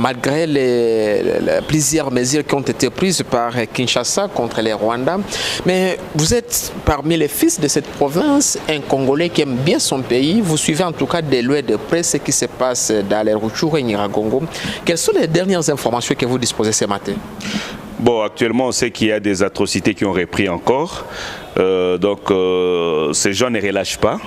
malgré plusieurs mesures qui ont été prises par Kinshasa contre les Rwandais. Mais vous êtes parmi les fils de cette province, un Congolais qui aime bien son pays. Vous suivez en tout cas de loin de près ce qui se passe dans les Rutshuru et Nyiragongo. Quelles sont les dernières informations que vous disposez ce matin? Bon, actuellement, on sait qu'il y a des atrocités qui ont repris encore. Ces gens ne relâchent pas.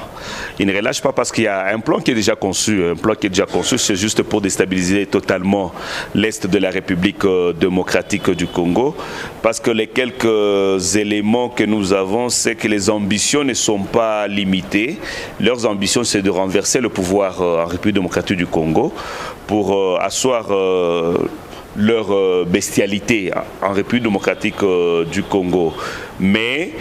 Ils ne relâchent pas parce qu'il y a un plan qui est déjà conçu. Un plan qui est déjà conçu, c'est juste pour déstabiliser totalement l'Est de la République démocratique du Congo. Parce que les quelques éléments que nous avons, c'est que les ambitions ne sont pas limitées. Leurs ambitions, c'est de renverser le pouvoir en République démocratique du Congo pour asseoir leur bestialité en République démocratique du Congo. Mais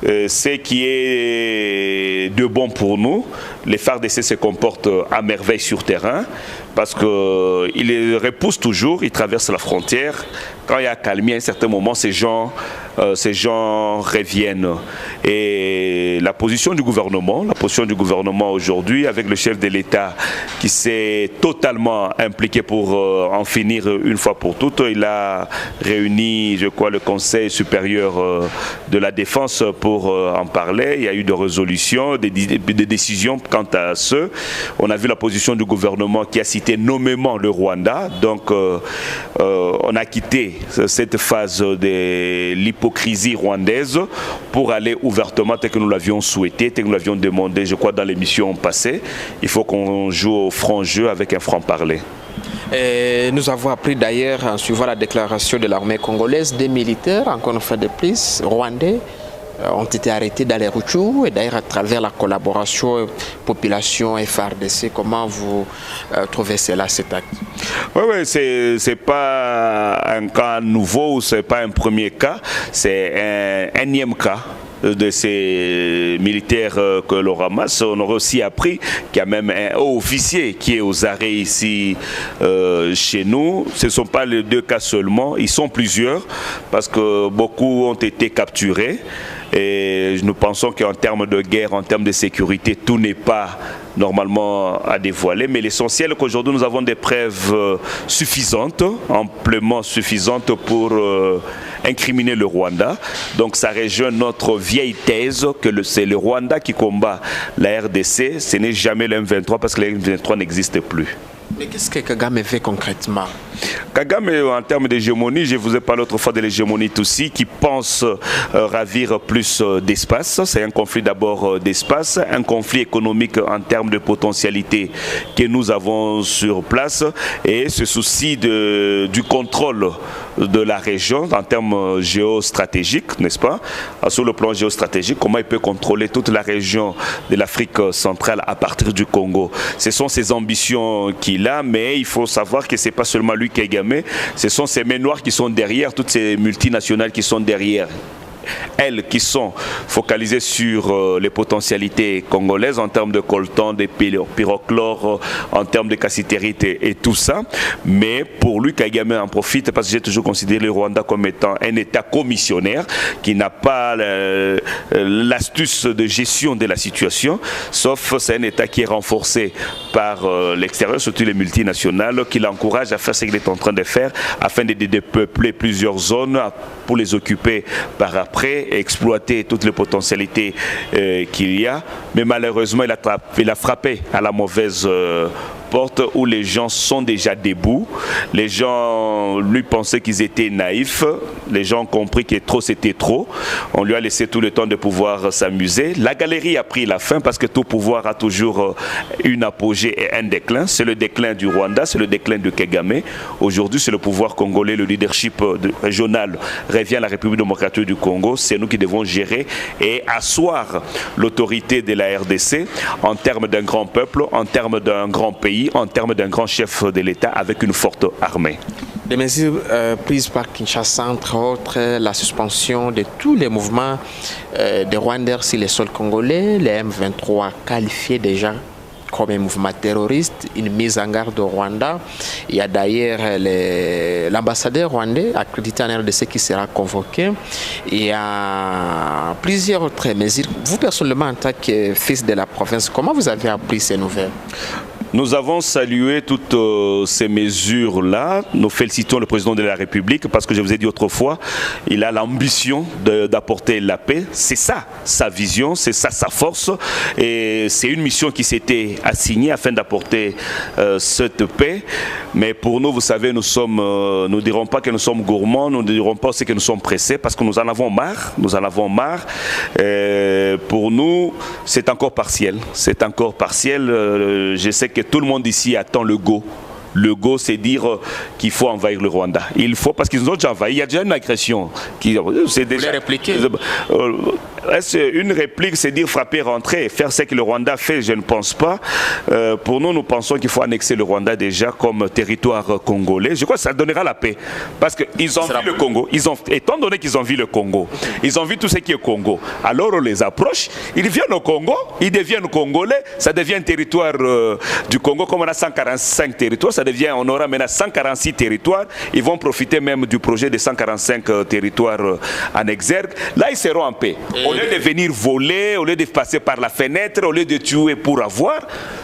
ce qui est de bon pour nous, les FARDC se comportent à merveille sur terrain parce qu'ils repoussent toujours, ils traversent la frontière. Quand il y a accalmie, à un certain moment, ces gens reviennent. Et la position du gouvernement aujourd'hui, avec le chef de l'État qui s'est totalement impliqué pour en finir une fois pour toutes, il a réuni, je crois, le Conseil supérieur de la défense pour en parler. Il y a eu des résolutions, des décisions quant à ce. On a vu la position du gouvernement qui a cité nommément le Rwanda. Donc, on a quitté cette phase de l'hypocrisie rwandaise pour aller ouvertement, tel que nous l'avions souhaité, tel que nous l'avions demandé, je crois, dans l'émission passée. Il faut qu'on joue au franc jeu avec un franc-parler. Nous avons appris d'ailleurs, en suivant la déclaration de l'armée congolaise, des militaires, encore une fois de plus, rwandais, ont été arrêtés dans les Rutshuru et d'ailleurs à travers la collaboration population FARDC. Comment vous trouvez cela, cet acte? Oui, c'est pas un cas nouveau, c'est pas un premier cas, c'est un énième cas de ces militaires que l'on ramasse. On aurait aussi appris qu'il y a même un haut officier qui est aux arrêts ici chez nous. Ce ne sont pas les deux cas seulement, ils sont plusieurs parce que beaucoup ont été capturés. Et nous pensons qu'en termes de guerre, en termes de sécurité, tout n'est pas normalement à dévoiler. Mais l'essentiel est qu'aujourd'hui, nous avons des preuves suffisantes, amplement suffisantes pour incriminer le Rwanda. Donc ça rejoint notre vieille thèse que c'est le Rwanda qui combat la RDC. Ce n'est jamais le M23 parce que le M23 n'existe plus. Mais qu'est-ce que Kagame fait concrètement? Kagame, en termes d'hégémonie, je vous ai parlé autrefois de l'hégémonie Tutsi qui pense ravir plus d'espace. C'est un conflit d'abord d'espace, un conflit économique en termes de potentialité que nous avons sur place et ce souci du contrôle de la région en termes géostratégiques, n'est-ce pas? Sur le plan géostratégique, comment il peut contrôler toute la région de l'Afrique centrale à partir du Congo. Ce sont ses ambitions qu'il a, mais il faut savoir que ce n'est pas seulement lui qui est gamé, ce sont ces mains noires qui sont derrière, toutes ces multinationales qui sont derrière. Elles qui sont focalisées sur les potentialités congolaises en termes de coltan, de pyrochlore, en termes de cassitérite et tout ça. Mais pour lui, Kagame en profite parce que j'ai toujours considéré le Rwanda comme étant un État commissionnaire qui n'a pas l'astuce de gestion de la situation, sauf c'est un État qui est renforcé par l'extérieur, surtout les multinationales, qui l'encouragent à faire ce qu'il est en train de faire afin de dépeupler plusieurs zones pour les occuper par après et exploiter toutes les potentialités qu'il y a. Mais malheureusement, il a frappé à la mauvaise porte où les gens sont déjà debout. Les gens lui pensaient qu'ils étaient naïfs. Les gens ont compris que trop c'était trop. On lui a laissé tout le temps de pouvoir s'amuser. La galerie a pris la fin parce que tout pouvoir a toujours une apogée et un déclin. C'est le déclin du Rwanda, c'est le déclin de Kagame. Aujourd'hui, c'est le pouvoir congolais, le leadership régional revient à la République démocratique du Congo. C'est nous qui devons gérer et asseoir l'autorité de la RDC en termes d'un grand peuple, en termes d'un grand pays, en termes d'un grand chef de l'État avec une forte armée. Des mesures prises par Kinshasa, entre autres, la suspension de tous les mouvements des Rwandais sur les sols congolais, les M23 qualifiés déjà comme un mouvement terroriste, une mise en garde au Rwanda. Il y a d'ailleurs l'ambassadeur rwandais accrédité en RDC qui sera convoqué. Il y a plusieurs autres mesures. Vous, personnellement, en tant que fils de la province, comment vous avez appris ces nouvelles? Nous avons salué toutes ces mesures-là. Nous félicitons le président de la République parce que je vous ai dit autrefois, il a l'ambition d'apporter la paix. C'est ça, sa vision, c'est ça, sa force. Et c'est une mission qui s'était assignée afin d'apporter cette paix. Mais pour nous, vous savez, nous ne dirons pas que nous sommes gourmands, nous ne dirons pas aussi que nous sommes pressés parce que nous en avons marre. Nous en avons marre. Pour nous, c'est encore partiel. C'est encore partiel. Je sais que tout le monde ici attend le go. Le go, c'est dire qu'il faut envahir le Rwanda. Il faut, parce qu'ils nous ont déjà envahi. Il y a déjà une agression. C'est déjà répliqué. Une réplique, c'est dire frapper, rentrer, faire ce que le Rwanda fait, je ne pense pas. Pour nous, nous pensons qu'il faut annexer le Rwanda déjà comme territoire congolais. Je crois que ça donnera la paix. Parce qu'ils ont vu le Congo. Étant donné qu'ils ont vu le Congo, ils ont vu tout ce qui est Congo. Alors on les approche, ils viennent au Congo, ils deviennent congolais, ça devient un territoire du Congo. Comme on a 145 territoires, on aura maintenant 146 territoires. Ils vont profiter même du projet de 145 territoires en exergue. Là, ils seront en paix. Au lieu de venir voler, au lieu de passer par la fenêtre, au lieu de tuer pour avoir,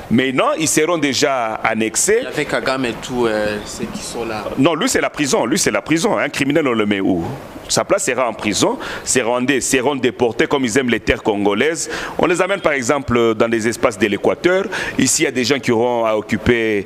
mais non, ils seront déjà annexés. Avec Kagame et tout, ceux qui sont là. Non, lui c'est la prison. Lui c'est la prison. Un criminel, on le met où? Sa place sera en prison. Ces Rwandais seront déportés comme ils aiment les terres congolaises. On les amène par exemple dans des espaces de l'Équateur. Ici, il y a des gens qui auront à occuper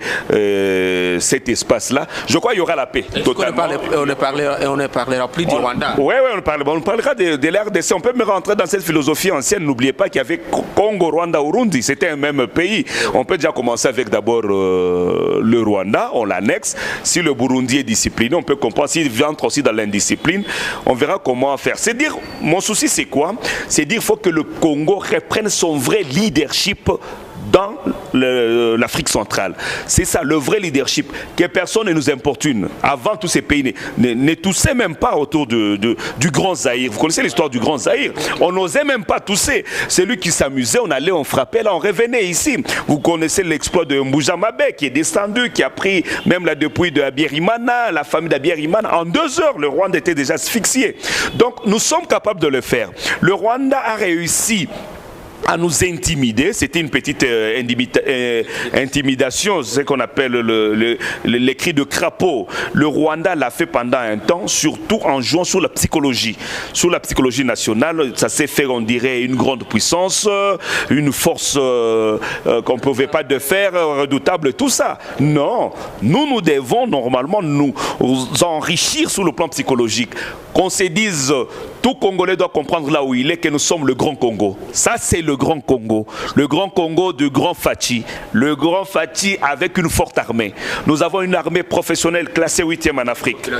cet espace-là. Je crois qu'il y aura la paix. On ne parlera plus du Rwanda. Oui, on parlera de l'RDC. On peut me rentrer dans cette philosophie ancienne. N'oubliez pas qu'il y avait Congo, Rwanda, Burundi. C'était un même pays. On peut déjà commencer avec d'abord le Rwanda. On l'annexe. Si le Burundi est discipliné, on peut comprendre. S'il entre aussi dans l'indiscipline, on verra comment faire. C'est dire, mon souci c'est quoi? C'est dire qu'il faut que le Congo reprenne son vrai leadership dans l'Afrique centrale. C'est ça, le vrai leadership. Que personne ne nous importune. Avant, tous ces pays ne toussaient même pas autour du Grand Zaïre. Vous connaissez l'histoire du Grand Zaïre? On n'osait même pas tousser. C'est lui qui s'amusait, on allait, on frappait, là on revenait ici. Vous connaissez l'exploit de Mbuja Mabe qui est descendu, qui a pris même la dépouille de Abiyarimana, la famille d'Abiyarimana. En 2 heures, le Rwanda était déjà asphyxié. Donc nous sommes capables de le faire. Le Rwanda a réussi à nous intimider. C'était une petite intimidation, c'est ce qu'on appelle les cris de crapaud. Le Rwanda l'a fait pendant un temps, surtout en jouant sur la psychologie nationale. Ça s'est fait, on dirait, une grande puissance, une force qu'on ne pouvait pas de faire, redoutable, tout ça. Non, nous devons normalement nous enrichir sur le plan psychologique. Qu'on se dise, tout Congolais doit comprendre là où il est que nous sommes le Grand Congo. Ça, c'est le Grand Congo. Le Grand Congo du Grand Fachi. Le Grand Fachi avec une forte armée. Nous avons une armée professionnelle classée 8e en Afrique.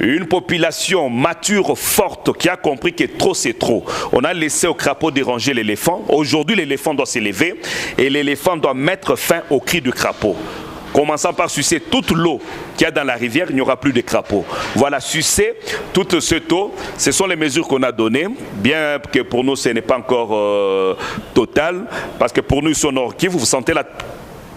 Une population mature, forte, qui a compris que trop, c'est trop. On a laissé au crapaud déranger l'éléphant. Aujourd'hui, l'éléphant doit s'élever et l'éléphant doit mettre fin au cri du crapaud. Commençant par sucer toute l'eau qu'il y a dans la rivière, il n'y aura plus de crapauds. Voilà, sucer toute cette eau, ce sont les mesures qu'on a données, bien que pour nous ce n'est pas encore total, parce que pour nous ici au Nord Kivu, vous sentez la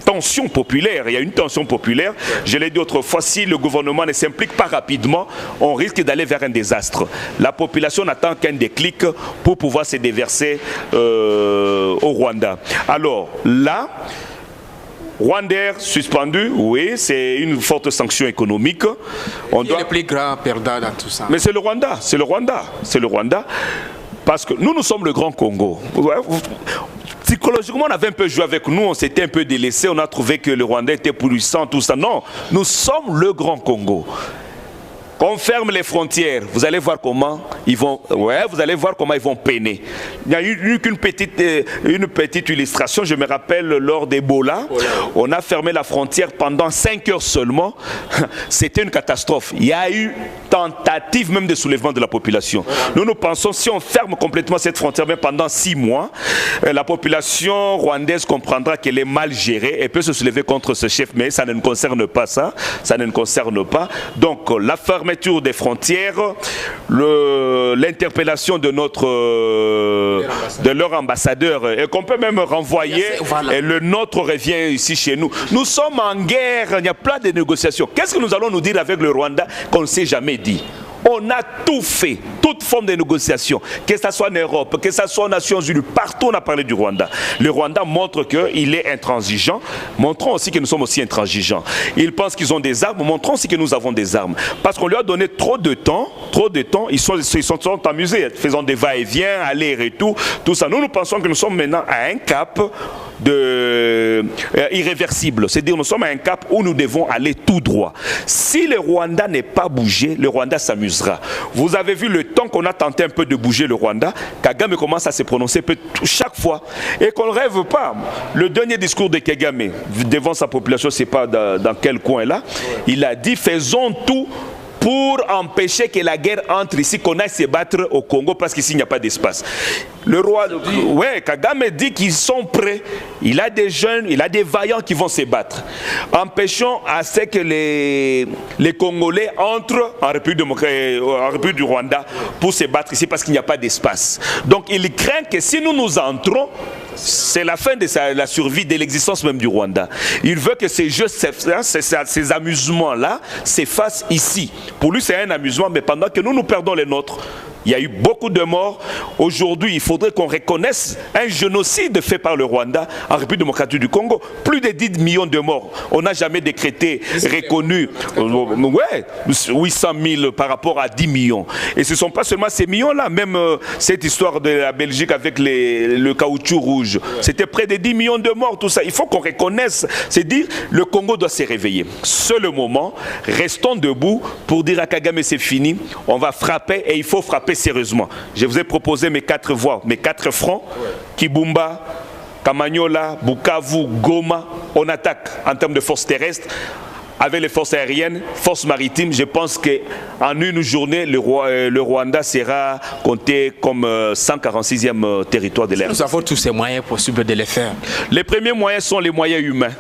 tension populaire, il y a une tension populaire. Je l'ai dit autrefois, si le gouvernement ne s'implique pas rapidement, on risque d'aller vers un désastre. La population n'attend qu'un déclic pour pouvoir se déverser au Rwanda. Alors là, Rwanda suspendu, oui, c'est une forte sanction économique. Qui est le plus grand perdant dans tout ça? Mais c'est le Rwanda, c'est le Rwanda, c'est le Rwanda. Parce que nous sommes le Grand Congo. Psychologiquement, on avait un peu joué avec nous, on s'était un peu délaissé, on a trouvé que le Rwanda était puissant, tout ça. Non, nous sommes le Grand Congo. Qu'on ferme les frontières, vous allez voir comment ils vont, vous allez voir comment ils vont peiner. Il n'y a eu qu'une petite illustration, je me rappelle lors d'Ebola, on a fermé la frontière pendant 5 heures seulement. C'était une catastrophe. Il y a eu tentative même de soulèvement de la population. Nous pensons si on ferme complètement cette frontière même pendant 6 mois, la population rwandaise comprendra qu'elle est mal gérée et peut se soulever contre ce chef, mais ça ne nous concerne pas ça ne nous concerne pas. Donc la fermeture des frontières, l'interpellation de leur ambassadeur et qu'on peut même renvoyer, et le nôtre revient ici chez nous. Nous sommes en guerre, il y a plein de négociations. Qu'est-ce que nous allons nous dire avec le Rwanda qu'on ne s'est jamais dit? On a tout fait, toute forme de négociation, que ce soit en Europe, que ce soit aux Nations Unies, partout on a parlé du Rwanda. Le Rwanda montre qu'il est intransigeant, montrons aussi que nous sommes aussi intransigeants. Ils pensent qu'ils ont des armes, montrons aussi que nous avons des armes. Parce qu'on lui a donné trop de temps, ils sont amusés, faisant des va-et-vient, aller-retour, tout ça. Nous pensons que nous sommes maintenant à un cap irréversible. C'est-à-dire nous sommes à un cap où nous devons aller tout droit. Si le Rwanda n'est pas bougé, le Rwanda s'amusera. Vous avez vu le temps qu'on a tenté un peu de bouger le Rwanda, Kagame commence à se prononcer chaque fois et qu'on ne rêve pas. Le dernier discours de Kagame devant sa population, je ne sais pas dans quel coin là, il a dit faisons tout pour empêcher que la guerre entre ici, qu'on aille se battre au Congo parce qu'ici il n'y a pas d'espace. Le roi, Kagame dit qu'ils sont prêts. Il a des jeunes, il a des vaillants qui vont se battre. Empêchons à ce que les Congolais entrent en République du Rwanda pour se battre ici parce qu'il n'y a pas d'espace. Donc il craint que si nous entrons, c'est la fin de la survie, de l'existence même du Rwanda. Il veut que ces jeux, ces amusements-là s'effacent ici. Pour lui, c'est un amusement, mais pendant que nous perdons les nôtres, il y a eu beaucoup de morts. Aujourd'hui, il faudrait qu'on reconnaisse un génocide fait par le Rwanda en République démocratique du Congo. Plus de 10 millions de morts. On n'a jamais décrété, reconnu 800 000 par rapport à 10 millions. Et ce ne sont pas seulement ces millions-là. Même cette histoire de la Belgique avec le caoutchouc rouge. C'était près de 10 millions de morts, tout ça. Il faut qu'on reconnaisse. C'est dire, le Congo doit se réveiller. C'est le moment. Restons debout pour dire à Kagame c'est fini. On va frapper et il faut frapper sérieusement. Je vous ai proposé mes 4 voies, mes 4 fronts. Kibumba, Kamanyola, Bukavu, Goma. On attaque en termes de forces terrestres. Avec les forces aériennes, forces maritimes, je pense qu'en une journée, le Rwanda sera compté comme 146e territoire de l'air. Nous avons tous ces moyens possibles de les faire. Les premiers moyens sont les moyens humains.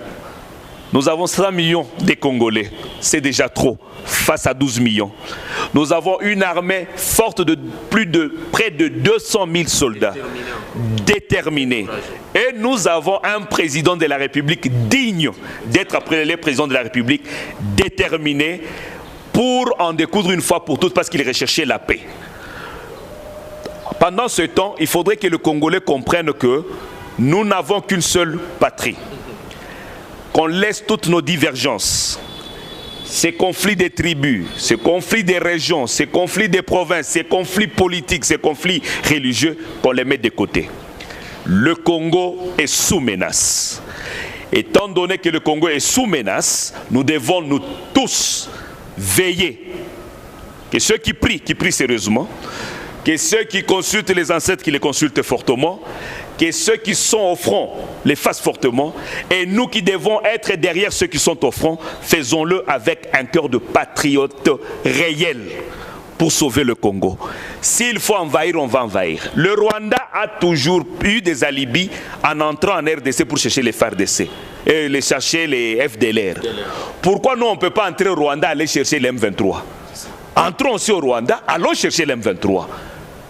Nous avons 100 millions de Congolais. C'est déjà trop face à 12 millions. Nous avons une armée forte de près de 200 000 soldats. Déterminés. Et nous avons un président de la République digne d'être après les présidents de la République, déterminé pour en découdre une fois pour toutes parce qu'il recherchait la paix. Pendant ce temps, il faudrait que le Congolais comprenne que nous n'avons qu'une seule patrie. Qu'on laisse toutes nos divergences, ces conflits des tribus, ces conflits des régions, ces conflits des provinces, ces conflits politiques, ces conflits religieux, qu'on les mette de côté. Le Congo est sous menace. Étant donné que le Congo est sous menace, nous devons nous tous veiller. Que ceux qui prient sérieusement, que ceux qui consultent les ancêtres, qui les consultent fortement, que ceux qui sont au front les fassent fortement, et nous qui devons être derrière ceux qui sont au front, faisons-le avec un cœur de patriote réel pour sauver le Congo. S'il faut envahir, on va envahir. Le Rwanda a toujours eu des alibis en entrant en RDC pour chercher les FARDC et les chercher les FDLR. Pourquoi nous on ne peut pas entrer au Rwanda et aller chercher les M23? Entrons aussi au Rwanda, allons chercher les M23.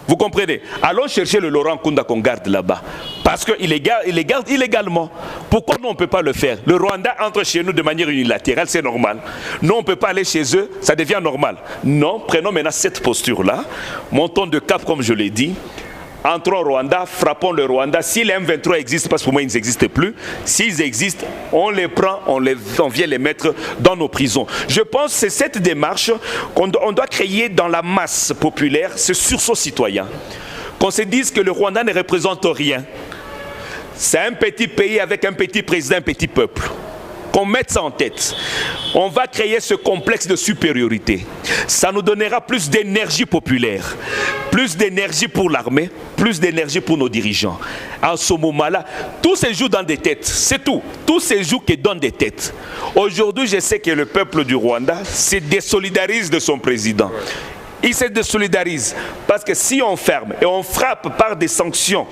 Vous comprenez? Allons chercher le Laurent Kunda qu'on garde là-bas. Parce qu'il les garde illégalement. Pourquoi nous on ne peut pas le faire? Le Rwanda entre chez nous de manière unilatérale, c'est normal. Nous on ne peut pas aller chez eux, ça devient normal. Non, prenons maintenant cette posture-là. Montons de cap comme je l'ai dit. Entrons au Rwanda, frappons le Rwanda. Si les M23 existent, parce que pour moi ils n'existent plus, s'ils existent, on les prend, on vient les mettre dans nos prisons. Je pense que c'est cette démarche qu'on doit créer dans la masse populaire, ce sursaut citoyen. Qu'on se dise que le Rwanda ne représente rien. C'est un petit pays avec un petit président, un petit peuple. Qu'on mette ça en tête. On va créer ce complexe de supériorité. Ça nous donnera plus d'énergie populaire, plus d'énergie pour l'armée, plus d'énergie pour nos dirigeants. En ce moment-là, tout se joue dans des têtes, c'est tout. Tout se joue que dans des têtes. Aujourd'hui, je sais que le peuple du Rwanda se désolidarise de son président. Il se désolidarise parce que si on ferme et on frappe par des sanctions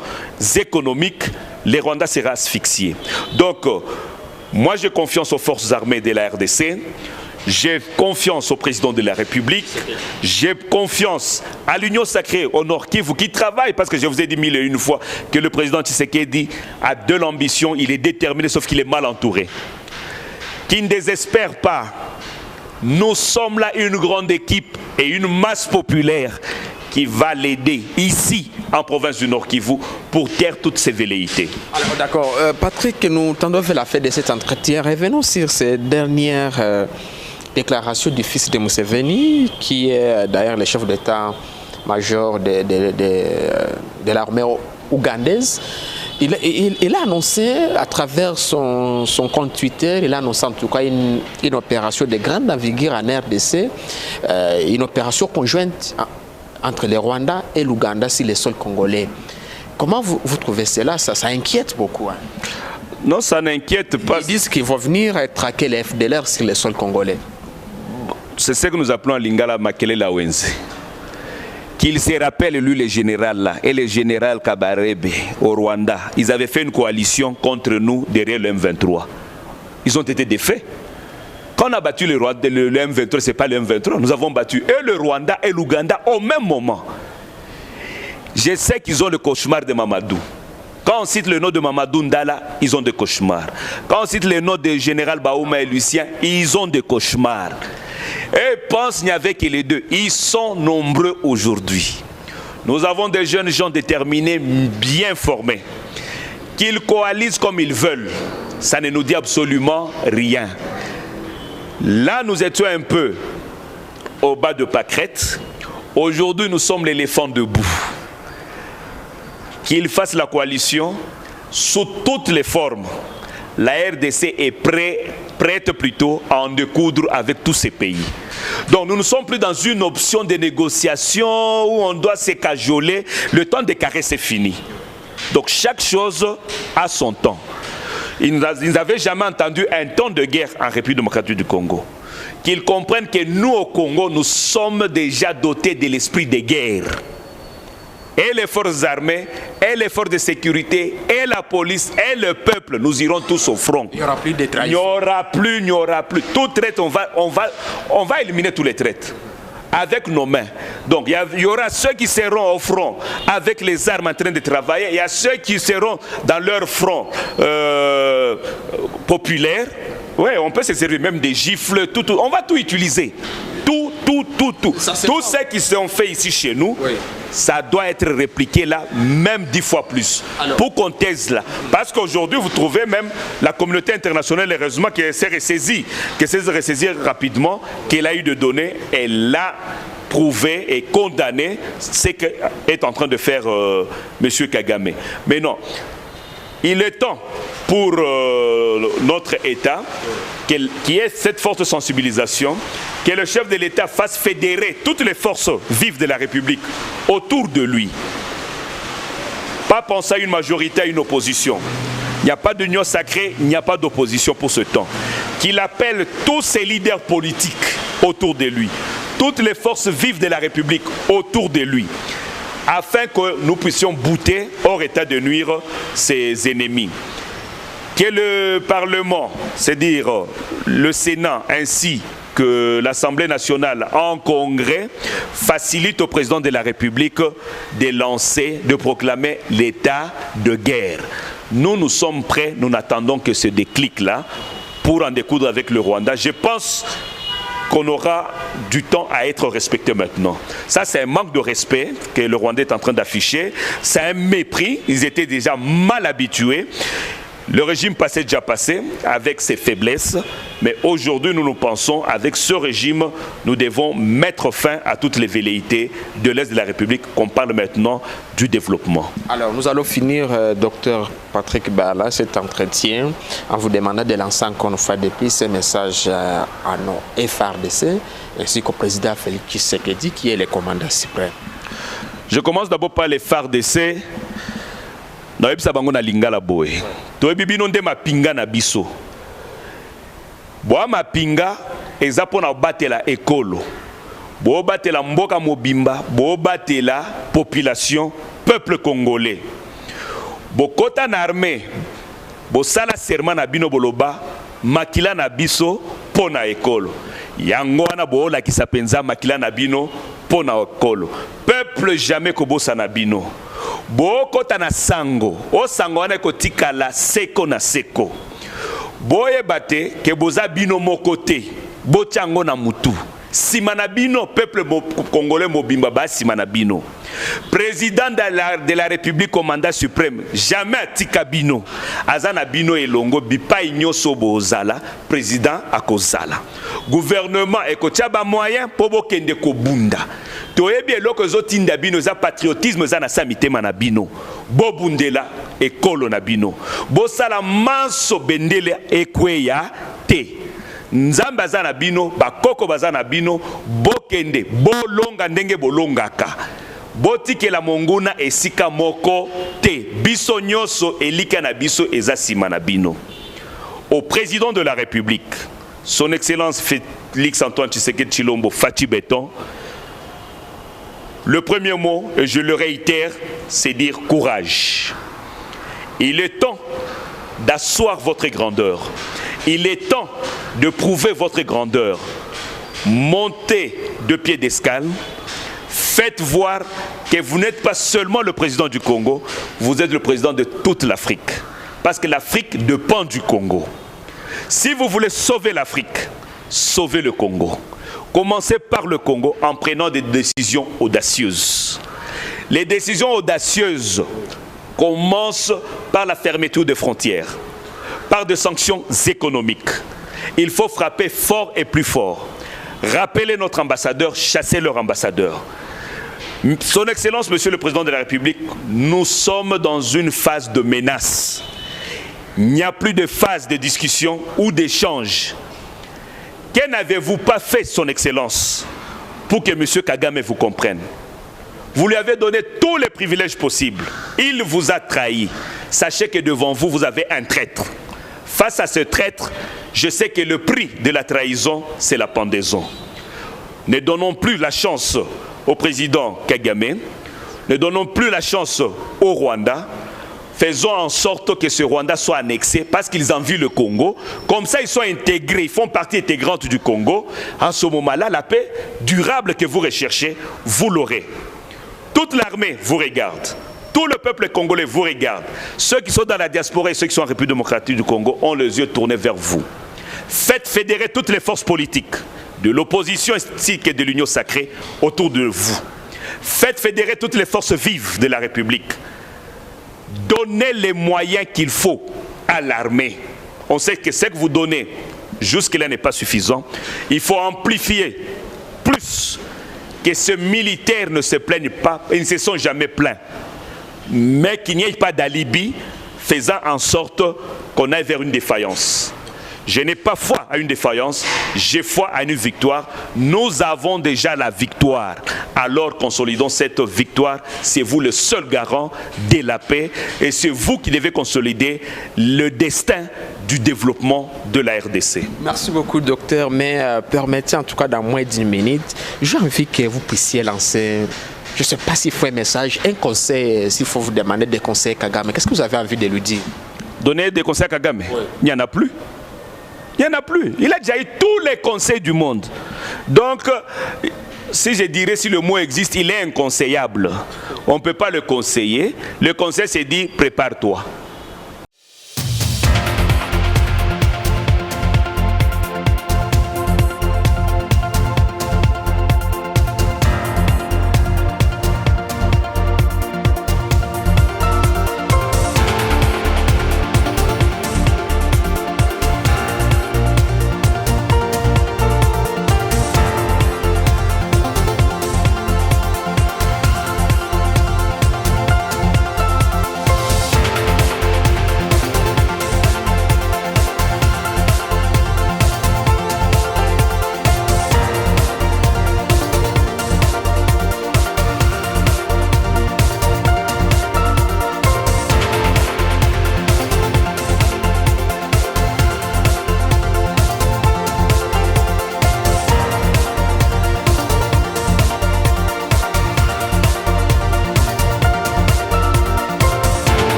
économiques, le Rwanda sera asphyxié. Donc, moi, j'ai confiance aux forces armées de la RDC, j'ai confiance au président de la République, j'ai confiance à l'Union sacrée au Nord Kivu qui travaille, parce que je vous ai dit 1001 fois que le président Tshisekedi a de l'ambition, il est déterminé, sauf qu'il est mal entouré. Qui ne désespère pas Nous sommes là une grande équipe et une masse populaire qui va l'aider ici, en province du Nord Kivu, pour taire toutes ces velléités. Alors d'accord. Patrick, nous tendons vers la fin de cet entretien. Revenons sur ces dernières déclarations du fils de Museveni, qui est d'ailleurs le chef d'état-major de l'armée ougandaise. Il a annoncé à travers son compte Twitter, il a annoncé en tout cas une opération de grande envergure en RDC, une opération conjointe entre le Rwanda et l'Ouganda sur les sols congolais. Comment vous trouvez cela? Ça inquiète beaucoup. Hein? Non, ça n'inquiète pas. Ils disent qu'ils vont venir traquer les FDLR sur les sols congolais. C'est ce que nous appelons à Lingala Makele Lawenze. Qu'il se rappelle, lui, le général là, et le général Kabarebe au Rwanda, ils avaient fait une coalition contre nous derrière le M23. Ils ont été défaits. Quand on a battu le M23, ce n'est pas le M23, nous avons battu et le Rwanda et l'Ouganda au même moment. Je sais qu'ils ont le cauchemar de Mamadou. Quand on cite le nom de Mamadou Ndala, ils ont des cauchemars. Quand on cite le nom de général Baouma et Lucien, ils ont des cauchemars. Et pense qu'il n'y avait que les deux. Ils sont nombreux aujourd'hui. Nous avons des jeunes gens déterminés, bien formés. Qu'ils coalisent comme ils veulent, ça ne nous dit absolument rien. Là, nous étions un peu au bas de pâquerette. Aujourd'hui, nous sommes l'éléphant debout. Qu'ils fassent la coalition sous toutes les formes. La RDC est prête plutôt à en découdre avec tous ces pays. Donc nous ne sommes plus dans une option de négociation où on doit se cajoler. Le temps des caresses est fini. Donc chaque chose a son temps. Ils n'avaient jamais entendu un temps de guerre en République démocratique du Congo. Qu'ils comprennent que nous au Congo, nous sommes déjà dotés de l'esprit de guerre. Et les forces armées, et les forces de sécurité, et la police, et le peuple, nous irons tous au front. Il n'y aura plus de trahison. Il n'y aura plus. Tout traite, on va éliminer tous les traites. Avec nos mains. Donc il y aura ceux qui seront au front avec les armes en train de travailler. Il y a ceux qui seront dans leur front populaire. Oui, on peut se servir même des gifles, tout. On va tout utiliser. Tout. Tout ce qui sont fait ici chez nous, oui. Ça doit être répliqué là, même 10 fois plus. Alors, pour qu'on taise là. Parce qu'aujourd'hui, vous trouvez même la communauté internationale, heureusement, qui s'est ressaisie, rapidement, qu'elle a eu de données, elle a prouvé et condamné ce qu'est en train de faire M. Kagame. Mais non. Il est temps pour notre État qu'il y ait cette forte sensibilisation, que le chef de l'État fasse fédérer toutes les forces vives de la République autour de lui. Pas penser à une majorité, à une opposition. Il n'y a pas d'union sacrée, il n'y a pas d'opposition pour ce temps. Qu'il appelle tous ses leaders politiques autour de lui, toutes les forces vives de la République autour de lui, afin que nous puissions bouter hors état de nuire ses ennemis. Que le Parlement, c'est-à-dire le Sénat ainsi que l'Assemblée nationale en congrès, facilite au président de la République de lancer, de proclamer l'état de guerre. Nous sommes prêts, nous n'attendons que ce déclic-là pour en découdre avec le Rwanda. Je pense qu'on aura du temps à être respecté maintenant. Ça, c'est un manque de respect que le Rwanda est en train d'afficher. C'est un mépris. Ils étaient déjà mal habitués. Le régime passé déjà passé avec ses faiblesses, mais aujourd'hui nous pensons avec ce régime nous devons mettre fin à toutes les velléités de l'Est de la République, qu'on parle maintenant du développement. Alors nous allons finir, docteur Patrick Bala, cet entretien en vous demandant de lancer encore une fois depuis ce message à nos FARDC ainsi qu'au président Félix Tshisekedi qui est le commandant suprême. Je commence d'abord par les FARDC. Na yebisa bango na lingala boye to bibino nde mapinga na biso bo mapinga eza pona batela ekolo bo batela mboka mobimba bo batela population peuple congolais bo kota na armée bo sala serment na bino boloba makila na biso pona ekolo yango wana bo la kisa penza makila na bino pona ekolo peuple jamais kobosa na bino. Bokota na sango, o sango wana kotikala seko na seko. Boye bate ke boza bino mokote, Bochango na mutu. Simanabino, peuple congolais mobimba ba Simanabino. Président de la République au mandat suprême, jamais Atikabino. Azana Bino et Longo, Bipa Ignoso Bozala, président à Kozala. Gouvernement et Kochaba moyen, Pobo Kende Kobunda. Toyebi eloko zotinda bino za patriotisme za na samite manabino. Bo bundela et kolo nabino. Bo sala manso bendele ekweya te. Nzamba za na bino, bakoko baza na bino, bokende, bolonga ndenge bolongaka. Botike la monguna esika moko te. Biso nyoso elika na biso eza sima na bino. Au président de la République, son Excellence Félix Antoine Tshisekedi Tshilombo Fati Beton, le premier mot, et je le réitère, c'est dire courage. Il est temps d'asseoir votre grandeur. Il est temps de prouver votre grandeur. Montez de piédestal. Faites voir que vous n'êtes pas seulement le président du Congo, vous êtes le président de toute l'Afrique. Parce que l'Afrique dépend du Congo. Si vous voulez sauver l'Afrique, sauvez le Congo. Commencez par le Congo en prenant des décisions audacieuses. Les décisions audacieuses commencent par la fermeture des frontières, par des sanctions économiques. Il faut frapper fort et plus fort. Rappelez notre ambassadeur, chassez leur ambassadeur. Son Excellence, Monsieur le Président de la République, nous sommes dans une phase de menace. Il n'y a plus de phase de discussion ou d'échange. Que n'avez-vous pas fait, Son Excellence, pour que M. Kagame vous comprenne? Vous lui avez donné tous les privilèges possibles. Il vous a trahi. Sachez que devant vous, vous avez un traître. Face à ce traître, je sais que le prix de la trahison, c'est la pendaison. Ne donnons plus la chance au président Kagame. Ne donnons plus la chance au Rwanda. Faisons en sorte que ce Rwanda soit annexé parce qu'ils envient le Congo. Comme ça, ils sont intégrés, ils font partie intégrante du Congo. En ce moment-là, la paix durable que vous recherchez, vous l'aurez. Toute l'armée vous regarde. Tout le peuple congolais vous regarde. Ceux qui sont dans la diaspora et ceux qui sont en République démocratique du Congo ont les yeux tournés vers vous. Faites fédérer toutes les forces politiques, de l'opposition ainsi que de l'union sacrée, autour de vous. Faites fédérer toutes les forces vives de la République. Donnez les moyens qu'il faut à l'armée. On sait que ce que vous donnez jusque-là n'est pas suffisant. Il faut amplifier plus, que ces militaires ne se plaignent pas, ils ne se sont jamais plaints. Mais qu'il n'y ait pas d'alibi faisant en sorte qu'on aille vers une défaillance. Je n'ai pas foi à une défaillance, j'ai foi à une victoire. Nous avons déjà la victoire. Alors consolidons cette victoire. C'est vous le seul garant de la paix et c'est vous qui devez consolider le destin du développement de la RDC. Merci beaucoup, docteur. Mais permettez en tout cas dans moins d'1 minute, j'ai envie que vous puissiez lancer, je ne sais pas s'il faut un message, un conseil, s'il faut vous demander des conseils à Kagame. Qu'est-ce que vous avez envie de lui dire? Donner des conseils à Kagame? Oui. Il n'y en a plus. Il n'y en a plus. Il a déjà eu tous les conseils du monde. Donc, si je dirais, si le mot existe, il est inconseillable. On ne peut pas le conseiller. Le conseil, c'est dire, prépare-toi.